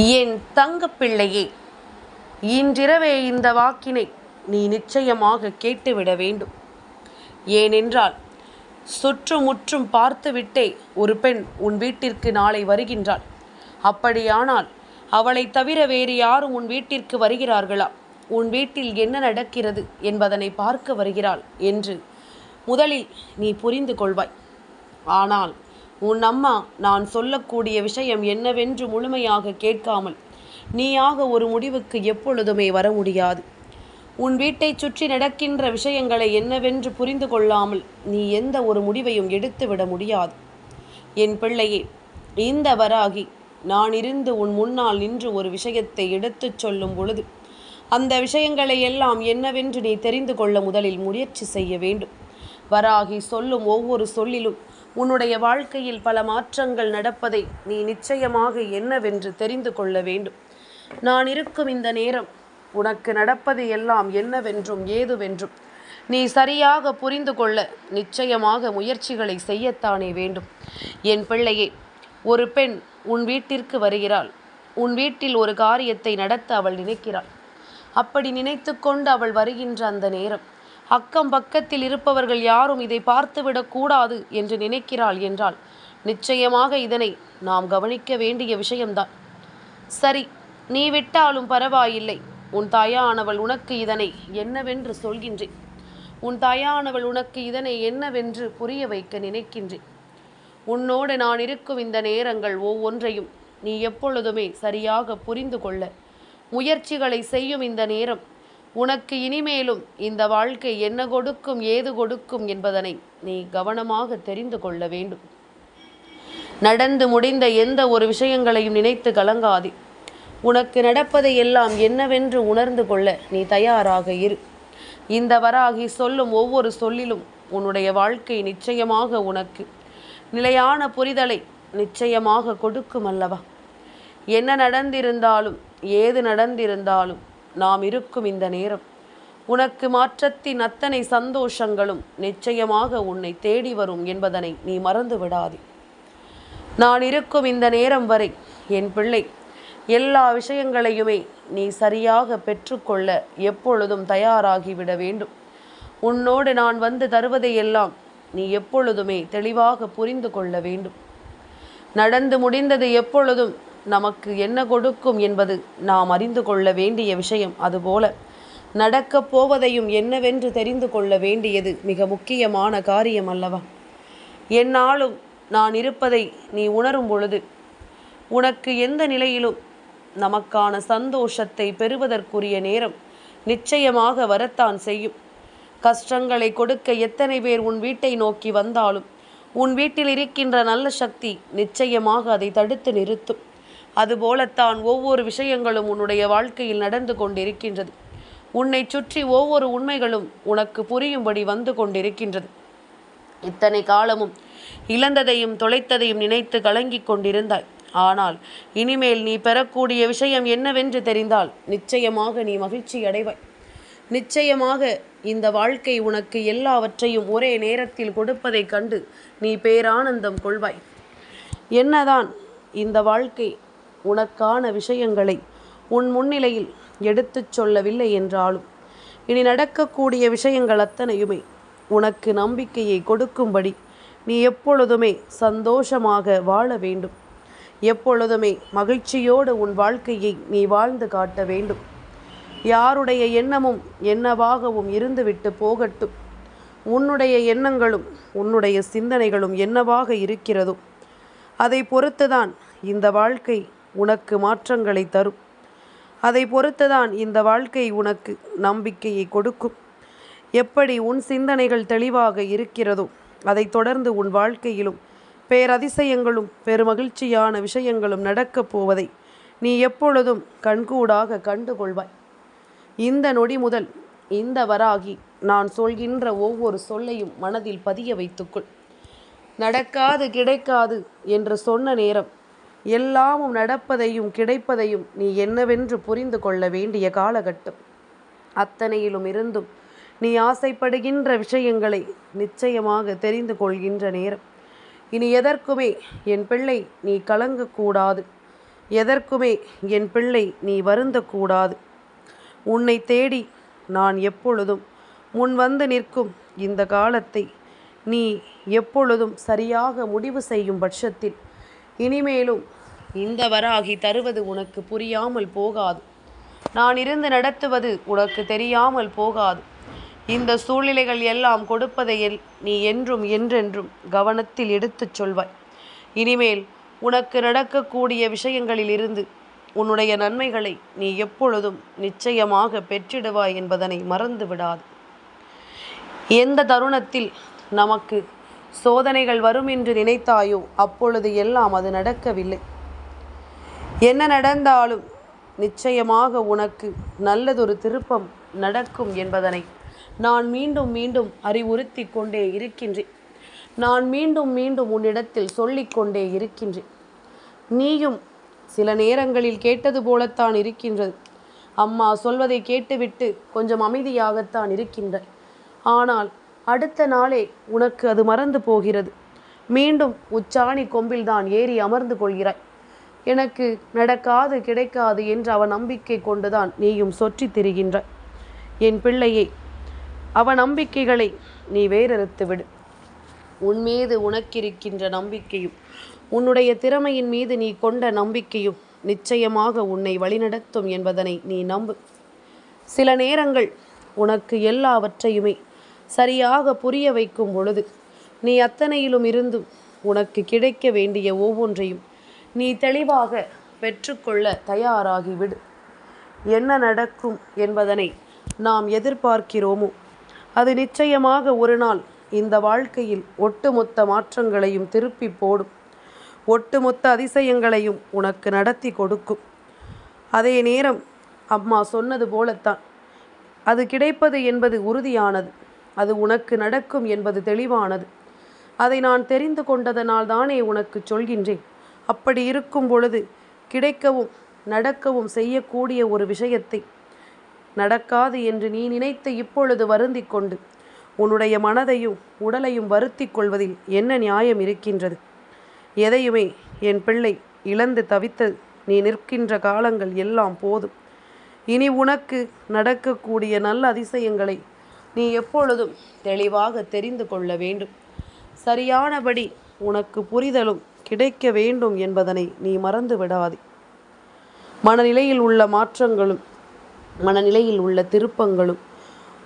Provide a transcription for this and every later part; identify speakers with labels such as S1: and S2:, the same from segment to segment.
S1: என் தங்கப்பிள்ளையே, இன்றிரவே இந்த வாக்கினை நீ நிச்சயமாக கேட்டுவிட வேண்டும். ஏனென்றால் சுற்றுமுற்றும் பார்த்துவிட்டே ஒரு பெண் உன் வீட்டிற்கு நாளை வருகின்றாள். அப்படியானால் அவளை தவிர வேறு யாரும் உன் வீட்டிற்கு வருகிறார்களா, உன் வீட்டில் என்ன நடக்கிறது என்பதனை பார்க்க வருகிறாள் என்று முதலில் நீ புரிந்து கொள்வாய். ஆனால் உன் அம்மா நான் சொல்லக்கூடிய விஷயம் என்னவென்று முழுமையாக கேட்காமல் நீயாக ஒரு முடிவுக்கு எப்பொழுதுமே வர முடியாது. உன் வீட்டை சுற்றி நடக்கின்ற விஷயங்களை என்னவென்று புரிந்து கொள்ளாமல் நீ எந்த ஒரு முடிவையும் எடுத்துவிட முடியாது. என் பிள்ளையே, இந்த வராகி நான் இருந்து உன் முன்னால் நின்று ஒரு விஷயத்தை எடுத்துச் சொல்லும் பொழுது அந்த விஷயங்களை எல்லாம் என்னவென்று நீ தெரிந்து கொள்ள முதலில் முயற்சி செய்ய வேண்டும். வராகி சொல்லும் ஒவ்வொரு சொல்லிலும் உன்னுடைய வாழ்க்கையில் பல மாற்றங்கள் நடப்பதை நீ நிச்சயமாக என்னவென்று தெரிந்து கொள்ள வேண்டும். நான் இருக்கும் இந்த நேரம் உனக்கு நடப்பது எல்லாம் என்னவென்றும் ஏதுவென்றும் நீ சரியாக புரிந்து கொள்ள நிச்சயமாக முயற்சிகளை செய்யத்தானே வேண்டும். என் பிள்ளையே, ஒரு பெண் உன் வீட்டிற்கு வருகிறாள். உன் வீட்டில் ஒரு காரியத்தை நடத்த அவள் நினைக்கிறாள். அப்படி நினைத்து கொண்டு அவள் வருகின்ற அந்த நேரம் அக்கம் பக்கத்தில் இருப்பவர்கள் யாரும் இதை பார்த்துவிடக்கூடாது என்று நினைக்கிறாள் என்றால் நிச்சயமாக இதனை நாம் கவனிக்க வேண்டிய விஷயம்தான். சரி, நீ விட்டாலும் பரவாயில்லை. உன் தாயானவள் உனக்கு இதனை என்னவென்று சொல்கின்றேன். உன் தாயானவள் உனக்கு இதனை என்னவென்று புரிய வைக்க நினைக்கின்றேன். உன்னோடு நான் இருக்கும் இந்த நேரங்கள் ஒவ்வொன்றையும் நீ எப்பொழுதுமே சரியாக புரிந்து கொள்ள முயற்சிகளை செய்யும் இந்த நேரம் உனக்கு இனிமேலும் இந்த வாழ்க்கை என்ன கொடுக்கும் ஏது கொடுக்கும் என்பதனை நீ கவனமாக தெரிந்து கொள்ள வேண்டும். நடந்து முடிந்த எந்த ஒரு விஷயங்களையும் நினைத்து கலங்காதே. உனக்கு நடப்பதை எல்லாம் என்னவென்று உணர்ந்து கொள்ள நீ தயாராக இரு. இந்த வராகி சொல்லும் ஒவ்வொரு சொல்லிலும் உன்னுடைய வாழ்க்கை நிச்சயமாக உனக்கு நிலையான புரிதலை நிச்சயமாக கொடுக்கும் அல்லவா? என்ன நடந்திருந்தாலும் ஏது நடந்திருந்தாலும் நாம் இருக்கும் இந்த நேரம் உனக்கு மாற்றத்தின் அத்தனை சந்தோஷங்களும் நிச்சயமாக உன்னை தேடி வரும் என்பதனை நீ மறந்து விடாதே. நான் இருக்கும் இந்த நேரம் வரை என் பிள்ளை எல்லா விஷயங்களையுமே நீ சரியாக பெற்றுக்கொள்ள எப்பொழுதும் தயாராகிவிட வேண்டும். உன்னோடு நான் வந்து தருவதையெல்லாம் நீ எப்பொழுதுமே தெளிவாக புரிந்து கொள்ள வேண்டும். நடந்து முடிந்தது எப்பொழுதும் நமக்கு என்ன கொடுக்கும் என்பது நாம் அறிந்து கொள்ள வேண்டிய விஷயம். அதுபோல நடக்கப் போவதையும் என்னவென்று தெரிந்து கொள்ள வேண்டியது மிக முக்கியமான காரியம் அல்லவா? என்னாலும் நான் இருப்பதை நீ உணரும் பொழுது உனக்கு எந்த நிலையிலும் நமக்கான சந்தோஷத்தை பெறுவதற்குரிய நேரம் நிச்சயமாக வரத்தான் செய்யும். கஷ்டங்களை கொடுக்க எத்தனை பேர் உன் வீட்டை நோக்கி வந்தாலும் உன் வீட்டில் இருக்கின்ற நல்ல சக்தி நிச்சயமாக அதை தடுத்து நிறுத்தும். அதுபோலத்தான் ஒவ்வொரு விஷயங்களும் உன்னுடைய வாழ்க்கையில் நடந்து கொண்டிருக்கின்றது. உன்னை சுற்றி ஒவ்வொரு உண்மைகளும் உனக்கு புரியும்படி வந்து கொண்டிருக்கின்றது. இத்தனை காலமும் இழந்ததையும் தொலைத்ததையும் நினைத்து கலங்கி கொண்டிருந்தாய். ஆனால் இனிமேல் நீ பெறக்கூடிய விஷயம் என்னவென்று தெரிந்தால் நிச்சயமாக நீ மகிழ்ச்சி அடைவாய். நிச்சயமாக இந்த வாழ்க்கை உனக்கு எல்லாவற்றையும் ஒரே நேரத்தில் கொடுப்பதைக் கண்டு நீ பேரானந்தம் கொள்வாய். என்னதான் இந்த வாழ்க்கை உனக்கான விஷயங்களை உன் முன்னிலையில் எடுத்துச் சொல்லவில்லை என்றாலும் இனி நடக்கக்கூடிய விஷயங்கள் அத்தனையுமே உனக்கு நம்பிக்கையை கொடுக்கும்படி நீ எப்பொழுதுமே சந்தோஷமாக வாழ வேண்டும். எப்பொழுதுமே மகிழ்ச்சியோடு உன் வாழ்க்கையை நீ வாழ்ந்து காட்ட வேண்டும். யாருடைய எண்ணமும் என்னவாகவும் இருந்துவிட்டு போகட்டும். உன்னுடைய எண்ணங்களும் உன்னுடைய சிந்தனைகளும் என்னவாக இருக்கிறதோ அதை பொறுத்துதான் இந்த வாழ்க்கை உனக்கு மாற்றங்களை தரும். அதை பொறுத்துதான் இந்த வாழ்க்கை உனக்கு நம்பிக்கையை கொடுக்கும். எப்படி உன் சிந்தனைகள் தெளிவாக இருக்கிறதோ அதை தொடர்ந்து உன் வாழ்க்கையிலும் பேரதிசயங்களும் பெருமகிழ்ச்சியான விஷயங்களும் நடக்கப் போவதை நீ எப்பொழுதும் கண்கூடாக கண்டுகொள்வாய். இந்த நொடி முதல் இந்த வராகி நான் சொல்கின்ற ஒவ்வொரு சொல்லையும் மனதில் பதிய வைத்துக்கொள். நடக்காது கிடைக்காது என்று சொன்ன நேரம் எல்லாமும் நடப்பதையும் கிடைப்பதையும் நீ என்னவென்று புரிந்து கொள்ள வேண்டிய காலகட்டம். அத்தனையிலும் இருந்தும் நீ ஆசைப்படுகின்ற விஷயங்களை நிச்சயமாக தெரிந்து கொள்கின்ற நேரம். இனி எதற்குமே என் பிள்ளை நீ கலங்கக்கூடாது. எதற்குமே என் பிள்ளை நீ வருந்தக்கூடாது. உன்னை தேடி நான் எப்பொழுதும் முன் வந்து நிற்கும் இந்த காலத்தை நீ எப்பொழுதும் சரியாக முடிவு செய்யும் பட்சத்தில் இனிமேலும் இந்த வராகி தருவது உனக்கு புரியாமல் போகாது. நான் இருந்து நடத்துவது உனக்கு தெரியாமல் போகாது. இந்த சூழ்நிலைகள் எல்லாம் கொடுப்பதை நீ என்றும் என்றென்றும் கவனத்தில் எடுத்துச் சொல்வாய். இனிமேல் உனக்கு நடக்கக்கூடிய விஷயங்களில் இருந்து உன்னுடைய நன்மைகளை நீ எப்பொழுதும் நிச்சயமாக பெற்றிடுவாய் என்பதனை மறந்து விடாது. எந்த தருணத்தில் நமக்கு சோதனைகள் வரும் என்று நினைத்தாயோ அப்பொழுது எல்லாம் அது நடக்கவில்லை. என்ன நடந்தாலும் நிச்சயமாக உனக்கு நல்லதொரு திருப்பம் நடக்கும் என்பதனை நான் மீண்டும் மீண்டும் அறிவுறுத்தி கொண்டே இருக்கின்றேன். நான் மீண்டும் மீண்டும் உன்னிடத்தில் சொல்லிக்கொண்டே இருக்கின்றேன். நீயும் சில நேரங்களில் கேட்டது போலத்தான் இருக்கின்றது. அம்மா சொல்வதை கேட்டுவிட்டு கொஞ்சம் அமைதியாகத்தான் இருக்கின்றாய். ஆனால் அடுத்த நாளே உனக்கு அது மறந்து போகிறது. மீண்டும் உச்சாணி கொம்பில்தான் ஏறி அமர்ந்து கொள்கிறாய். எனக்கு நடக்காது கிடைக்காது என்ற அவ நம்பிக்கை கொண்டுதான் நீயும் சொற்றி திரிகின்றாய். என் பிள்ளையே, அவ நம்பிக்கைகளை நீ வேறறுத்து விடு. உன்மீது உனக்கிருக்கின்ற நம்பிக்கையும் உன்னுடைய திறமையின் மீது நீ கொண்ட நம்பிக்கையும் நிச்சயமாக உன்னை வழிநடத்தும் என்பதனை நீ நம்பு. சில நேரங்கள் உனக்கு எல்லாவற்றையுமே சரியாக புரிய வைக்கும் பொழுது நீ அத்தனையிலும் இருந்தும் உனக்கு கிடைக்க வேண்டிய ஒவ்வொன்றையும் நீ தெளிவாக பெற்றுக்கொள்ள தயாராகிவிடு. என்ன நடக்கும் என்பதனை நாம் எதிர்பார்க்கிறோமோ அது நிச்சயமாக ஒரு நாள் இந்த வாழ்க்கையில் ஒட்டுமொத்த மாற்றங்களையும் திருப்பி போடும். ஒட்டுமொத்த அதிசயங்களையும் உனக்கு நடத்தி கொடுக்கும். அதே நேரம் அம்மா சொன்னது போலத்தான் அது கிடைப்பது என்பது உறுதியானது. அது உனக்கு நடக்கும் என்பது தெளிவானது. அதை நான் தெரிந்து கொண்டதனால் தானே உனக்கு சொல்கின்றேன். அப்படி இருக்கும் பொழுது கிடைக்கவும் நடக்கவும் செய்யக்கூடிய ஒரு விஷயத்தை நடக்காது என்று நீ நினைத்து இப்பொழுது வருந்தி கொண்டு உன்னுடைய மனதையும் உடலையும் வருத்தி கொள்வதில் என்ன நியாயம் இருக்கின்றது? எதையுமே என் பிள்ளை இழந்து தவித்து நீ நிற்கின்ற காலங்கள் எல்லாம் போதும். இனி உனக்கு நடக்கக்கூடிய நல்ல அதிசயங்களை நீ எப்பொழுதும் தெளிவாக தெரிந்து கொள்ள வேண்டும். சரியானபடி உனக்கு புரிதலும் கிடைக்க வேண்டும் என்பதனை நீ மறந்து விடாதே. மனநிலையில் உள்ள மாற்றங்களும் மனநிலையில் உள்ள திருப்பங்களும்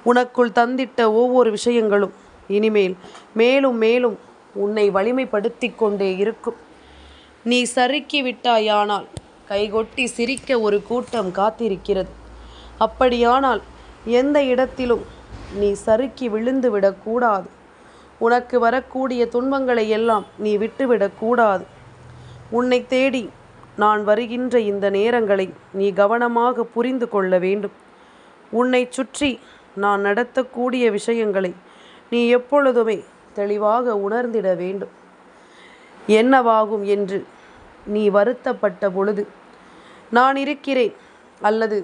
S1: உனக்குள் தந்திட்ட ஒவ்வொரு விஷயங்களும் இனிமேல் மேலும் மேலும் உன்னை வலிமைப்படுத்தி கொண்டே இருக்கும். நீ சறுக்கி விட்டாயானால் கைகொட்டி சிரிக்க ஒரு கூட்டம் காத்திருக்கிறது. அப்படியானால் எந்த இடத்திலும் நீ சறுக்கி விழுந்து விடக்கூடாது. உனக்கு வரக்கூடிய துன்பங்களை எல்லாம் நீ விட்டுவிடக்கூடாது. உன்னை தேடி நான் வருகின்ற இந்த நேரங்களை நீ கவனமாக புரிந்து கொள்ள வேண்டும். உன்னை சுற்றி நான் நடத்தக்கூடிய விஷயங்களை நீ எப்பொழுதுமே தெளிவாக உணர்ந்திட வேண்டும். என்னவாகும் என்று நீ வருத்தப்பட்ட பொழுது நான் இருக்கிறேன் அல்லது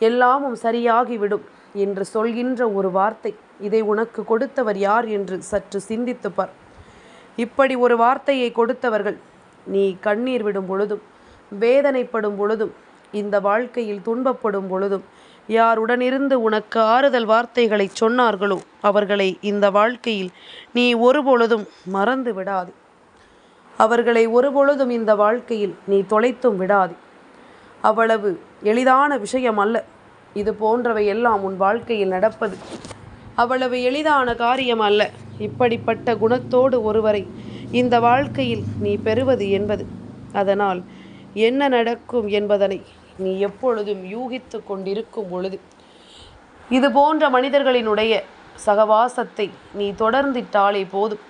S1: எல்லாமும் சரியாகிவிடும் என்று சொல்கின்ற ஒரு வார்த்தை, இதை உனக்கு கொடுத்தவர் யார் என்று சற்று சிந்தித்துப்பார். இப்படி ஒரு வார்த்தையை கொடுத்தவர்கள் நீ கண்ணீர் விடும் பொழுதும் வேதனைப்படும் பொழுதும் இந்த வாழ்க்கையில் துன்பப்படும் பொழுதும் யாருடனிருந்து உனக்கு ஆறுதல் வார்த்தைகளை சொன்னார்களோ அவர்களை இந்த வாழ்க்கையில் நீ ஒருபொழுதும் மறந்து விடாது. அவர்களை ஒருபொழுதும் இந்த வாழ்க்கையில் நீ தொலைத்தும் விடாது. அவ்வளவு எளிதான விஷயம் அல்ல இது போன்றவை எல்லாம் உன் வாழ்க்கையில் நடப்பது. அவ்வளவு எளிதான காரியம் அல்ல இப்படிப்பட்ட குணத்தோடு ஒருவரை இந்த வாழ்க்கையில் நீ பெறுவது என்பது. அதனால் என்ன நடக்கும் என்பதனை நீ எப்பொழுதும் யூகித்து கொண்டிருக்கும் பொழுது இது போன்ற மனிதர்களினுடைய சகவாசத்தை நீ தொடர்ந்திட்டாலே போதும்.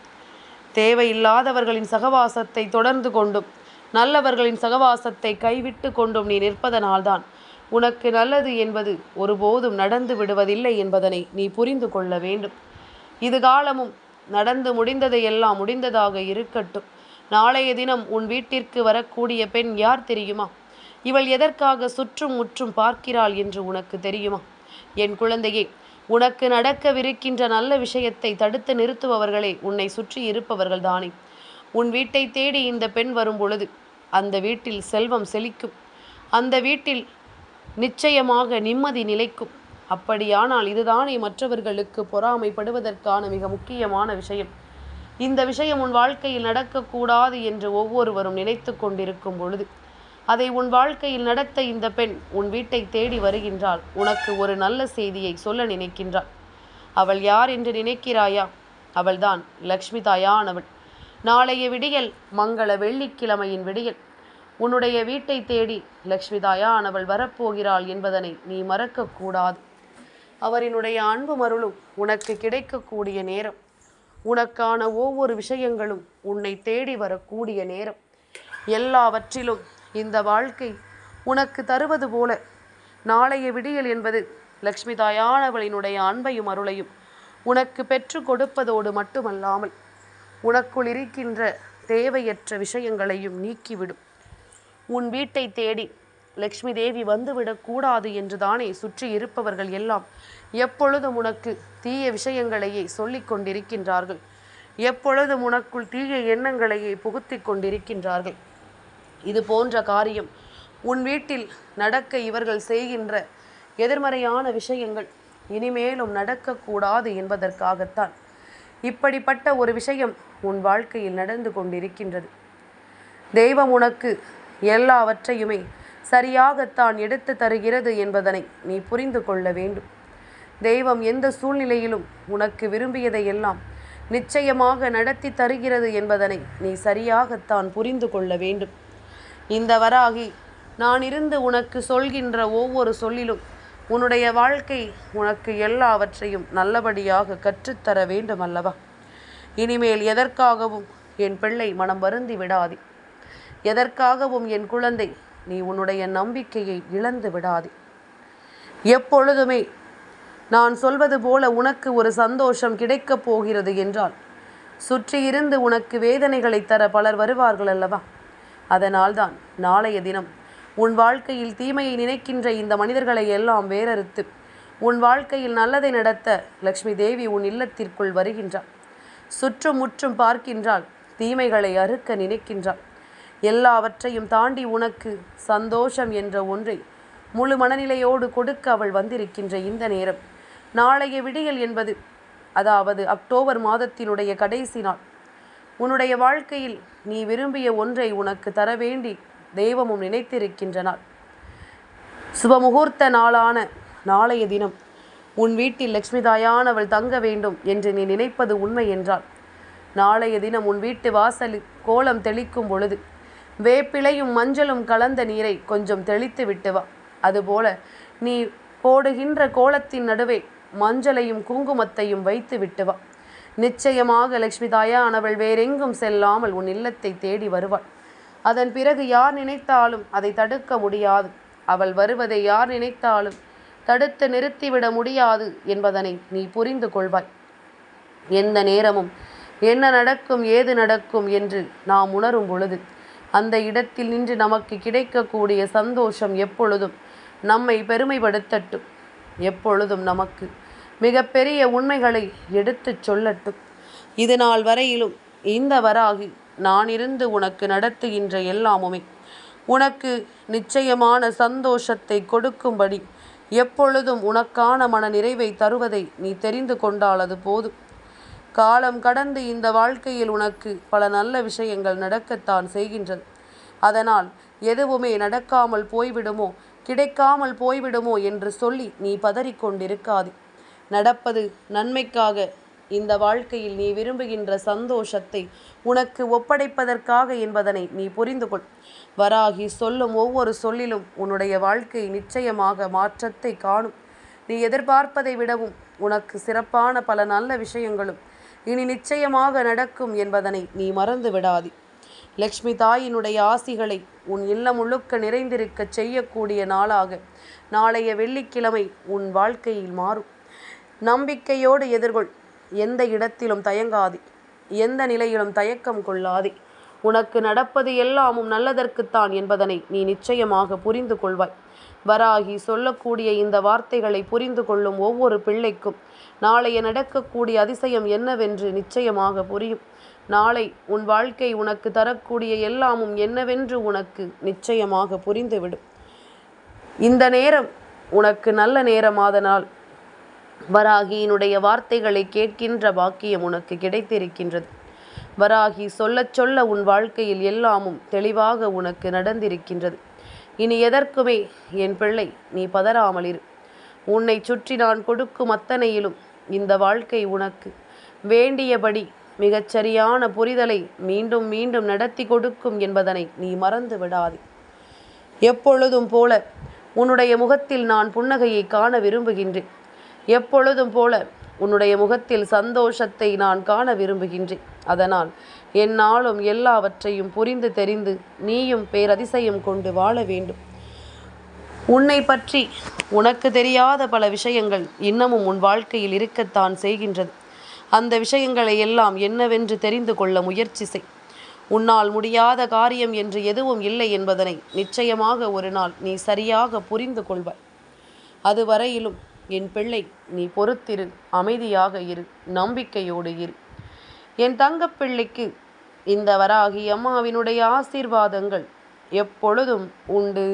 S1: தேவையில்லாதவர்களின் சகவாசத்தை தொடர்ந்து கொண்டும் நல்லவர்களின் சகவாசத்தை கைவிட்டு கொண்டும் நீ நிற்பதனால்தான் உனக்கு நல்லது என்பது ஒருபோதும் நடந்து விடுவதில்லை என்பதனை நீ புரிந்து கொள்ள வேண்டும். இது காலமும் நடந்து முடிந்ததையெல்லாம் முடிந்ததாக இருக்கட்டும். நாளைய தினம் உன் வீட்டிற்கு வரக்கூடிய பெண் யார் தெரியுமா? இவள் எதற்காக சுற்றும் முற்றும் பார்க்கிறாள் என்று உனக்கு தெரியுமா? என் குழந்தையே, உனக்கு நடக்கவிருக்கின்ற நல்ல விஷயத்தை தடுத்து நிறுத்துபவர்களே உன்னை சுற்றி இருப்பவர்கள் தானே. உன் வீட்டை தேடி இந்த பெண் வரும் பொழுது அந்த வீட்டில் செல்வம் செழிக்கும். அந்த வீட்டில் நிச்சயமாக நிம்மதி நிலைக்கும். அப்படியானால் இதுதானே மற்றவர்களுக்கு பொறாமைப்படுவதற்கான மிக முக்கியமான விஷயம். இந்த விஷயம் உன் வாழ்க்கையில் நடக்கக்கூடாது என்று ஒவ்வொருவரும் நினைத்து கொண்டிருக்கும் பொழுது அதை உன் வாழ்க்கையில் நடத்த இந்த பெண் உன் வீட்டை தேடி வருகின்றாள். உனக்கு ஒரு நல்ல செய்தியை சொல்ல நினைக்கின்றாள். அவள் யார் என்று நினைக்கிறாயா? அவள்தான் லக்ஷ்மி தாயானவள். நாளைய விடியல் மங்கள வெள்ளிக்கிழமையின் விடியல் உன்னுடைய வீட்டை தேடி லக்ஷ்மி தாயானவள் வரப்போகிறாள் என்பதனை நீ மறக்கக்கூடாது. அவரினுடைய அன்பு மருளும் உனக்கு கிடைக்கக்கூடிய நேரம். உனக்கான ஒவ்வொரு விஷயங்களும் உன்னை தேடி வரக்கூடிய நேரம். எல்லாவற்றிலும் இந்த வாழ்க்கை உனக்கு தருவது போல நாளைய விடியல் என்பது லக்ஷ்மி தாயானவளினுடைய அன்பையும் அருளையும் உனக்கு பெற்று கொடுப்பதோடு மட்டுமல்லாமல் உனக்குள் இருக்கின்ற தேவையற்ற விஷயங்களையும் நீக்கிவிடும். உன் வீட்டை தேடி லக்ஷ்மி தேவி வந்துவிடக்கூடாது என்று தானே சுற்றி இருப்பவர்கள் எல்லாம் எப்பொழுதும் உனக்கு தீய விஷயங்களையே சொல்லிக் கொண்டிருக்கின்றார்கள். எப்பொழுதும் உனக்குள் தீய எண்ணங்களையே புகுத்தி கொண்டிருக்கின்றார்கள். இது போன்ற காரியம் உன் வீட்டில் நடக்க இவர்கள் செய்கின்ற எதிர்மறையான விஷயங்கள் இனிமேலும் நடக்கக்கூடாது என்பதற்காகத்தான் இப்படிப்பட்ட ஒரு விஷயம் உன் வாழ்க்கையில் நடந்து கொண்டிருக்கின்றது. தெய்வம் உனக்கு எல்லாவற்றையுமே சரியாகத்தான் எடுத்து தருகிறது என்பதனை நீ புரிந்து கொள்ள வேண்டும். தெய்வம் எந்த சூழ்நிலையிலும் உனக்கு விரும்பியதை எல்லாம் நிச்சயமாக நடத்தி தருகிறது என்பதனை நீ சரியாகத்தான் புரிந்து கொள்ள வேண்டும். இந்த வராகி நான் இருந்து உனக்கு சொல்கின்ற ஒவ்வொரு சொல்லிலும் உன்னுடைய வாழ்க்கை உனக்கு எல்லாவற்றையும் நல்லபடியாக கற்றுத்தர வேண்டும் அல்லவா? இனிமேல் எதற்காகவும் என் பிள்ளை மனம் வருந்தி விடாதே. எதற்காகவும் என் குழந்தை நீ உன்னுடைய நம்பிக்கையை இழந்து விடாதே. எப்பொழுதுமே நான் சொல்வது போல உனக்கு ஒரு சந்தோஷம் கிடைக்கப் போகிறது என்றால் சுற்றியிருந்து உனக்கு வேதனைகளை தர பலர் வருவார்கள் அல்லவா? அதனால்தான் நாளைய தினம் உன் வாழ்க்கையில் தீமையை நினைக்கின்ற இந்த மனிதர்களை எல்லாம் வேறறுத்து உன் வாழ்க்கையில் நல்லதை நடத்த லக்ஷ்மி தேவி உன் இல்லத்திற்குள் வருகின்றாள். சுற்றும் முற்றும் பார்க்கின்றாள். தீமைகளை அறுக்க நினைக்கின்றாள். எல்லாவற்றையும் தாண்டி உனக்கு சந்தோஷம் என்ற ஒன்றை முழு மனநிலையோடு கொடுக்க அவள் வந்திருக்கின்ற இந்த நேரம் நாளைய விடியல் என்பது, அதாவது அக்டோபர் மாதத்தினுடைய கடைசி நாள். உன்னுடைய வாழ்க்கையில் நீ விரும்பிய ஒன்றை உனக்கு தர வேண்டி தெய்வமும் நினைத்திருக்கின்ற நாள். சுபமுகூர்த்த நாளான நாளைய தினம் உன் வீட்டில் லக்ஷ்மி தாயானவள் தங்க வேண்டும் என்று நீ நினைப்பது உண்மை என்றால் நாளைய தினம் உன் வீட்டு வாசலில் கோலம் தெளிக்கும் பொழுது வேப்பிலையும் மஞ்சளும் கலந்த நீரை கொஞ்சம் தெளித்து விட்டு வா. அதுபோல நீ போடுகின்ற கோலத்தின் நடுவே மஞ்சளையும் குங்குமத்தையும் வைத்து விட்டு வா. நிச்சயமாக லக்ஷ்மி தாயானவள் வேறெங்கும் செல்லாமல் உன் இல்லத்தை தேடி வருவாள். அதன் பிறகு யார் நினைத்தாலும் அதை தடுக்க முடியாது. அவள் வருவதை யார் நினைத்தாலும் தடுத்து நிறுத்திவிட முடியாது என்பதனை நீ புரிந்து கொள்வாய். எந்த நேரமும் என்ன நடக்கும் ஏது நடக்கும் என்று நாம் உணரும் பொழுது அந்த இடத்தில் நின்று நமக்கு கிடைக்கக்கூடிய சந்தோஷம் எப்பொழுதும் நம்மை பெருமைப்படுத்தட்டும். எப்பொழுதும் நமக்கு மிகப்பெரிய உண்மைகளை எடுத்துச் சொல்லட்டும். இது நாள் வரையிலும் இந்த வராகி நான் இருந்து உனக்கு நடத்துகின்ற எல்லாமுமே உனக்கு நிச்சயமான சந்தோஷத்தை கொடுக்கும்படி எப்பொழுதும் உனக்கான மன நிறைவை தருவதை நீ தெரிந்து கொண்டால் அது போதும். காலம் கடந்து இந்த வாழ்க்கையில் உனக்கு பல நல்ல விஷயங்கள் நடக்கத்தான் செய்கின்றது. அதனால் எதுவுமே நடக்காமல் போய்விடுமோ கிடைக்காமல் போய்விடுமோ என்று சொல்லி நீ பதறிக்கொண்டிருக்காதே. நடப்பது நன்மைக்காக. இந்த வாழ்க்கையில் நீ விரும்புகின்ற சந்தோஷத்தை உனக்கு ஒப்படைப்பதற்காக என்பதனை நீ புரிந்து கொள். வராகி சொல்லும் ஒவ்வொரு சொல்லிலும் உன்னுடைய வாழ்க்கை நிச்சயமாக மாற்றத்தை காணும். நீ எதிர்பார்ப்பதை விடவும் உனக்கு சிறப்பான பல நல்ல விஷயங்களும் இனி நிச்சயமாக நடக்கும் என்பதனை நீ மறந்து விடாதே. லக்ஷ்மி தாயினுடைய ஆசிகளை உன் இல்லம் முழுக்க நிறைந்திருக்க செய்யக்கூடிய நாளாக நாளைய வெள்ளிக்கிழமை உன் வாழ்க்கையில் மாறும். நம்பிக்கையோடு எதிர்கொள். எந்த இடத்திலும் தயங்காதே. எந்த நிலையிலும் தயக்கம் கொள்ளாதே. உனக்கு நடப்பது எல்லாமும் நல்லதற்குத்தான் என்பதனை நீ நிச்சயமாக புரிந்து கொள்வாய். வராகி சொல்லக்கூடிய இந்த வார்த்தைகளை புரிந்து கொள்ளும் ஒவ்வொரு பிள்ளைக்கும் நாளைய நடக்கக்கூடிய அதிசயம் என்னவென்று நிச்சயமாக புரியும். நாளை உன் வாழ்க்கை உனக்கு தரக்கூடிய எல்லாமும் என்னவென்று உனக்கு நிச்சயமாக புரிந்துவிடும். இந்த நேரம் உனக்கு நல்ல நேரமாதனால் வராகியினுடைய வார்த்தைகளை கேட்கின்ற பாக்கியம் உனக்கு கிடைத்திருக்கின்றது. வராகி சொல்லச் சொல்ல உன் வாழ்க்கையில் எல்லாமும் தெளிவாக உனக்கு நடந்திருக்கின்றது. இனி எதற்குமே என் பிள்ளை நீ பதறாமல் இரு. உன்னை சுற்றி நான் கொடுக்கும் அத்தனையிலும் இந்த வாழ்க்கை உனக்கு வேண்டியபடி மிகச்சரியான புரிதலை மீண்டும் மீண்டும் நடத்தி கொடுக்கும் என்பதனை நீ மறந்து விடாதே. எப்பொழுதும் போல உன்னுடைய முகத்தில் நான் புன்னகையை காண விரும்புகின்றேன். எப்பொழுதும் போல உன்னுடைய முகத்தில் சந்தோஷத்தை நான் காண விரும்புகின்றேன். அதனால் என்னாலும் எல்லாவற்றையும் புரிந்து தெரிந்து நீயும் பேரதிசயம் கொண்டு வாழ வேண்டும். உன்னை பற்றி உனக்கு தெரியாத பல விஷயங்கள் இன்னமும் உன் வாழ்க்கையில் இருக்கத்தான் செய்கின்றது. அந்த விஷயங்களை எல்லாம் என்னவென்று தெரிந்து கொள்ள முயற்சி செய். உன்னால் முடியாத காரியம் என்று எதுவும் இல்லை என்பதனை நிச்சயமாக ஒரு நாள் நீ சரியாக புரிந்து கொள்வாய். அதுவரையிலும் என் பிள்ளை நீ பொறுத்திரு, அமைதியாக இரு, நம்பிக்கையோடு இரு. என் தங்கப்பிள்ளைக்கு இந்த வராகி அம்மாவினுடைய ஆசீர்வாதங்கள் எப்பொழுதும் உண்டு.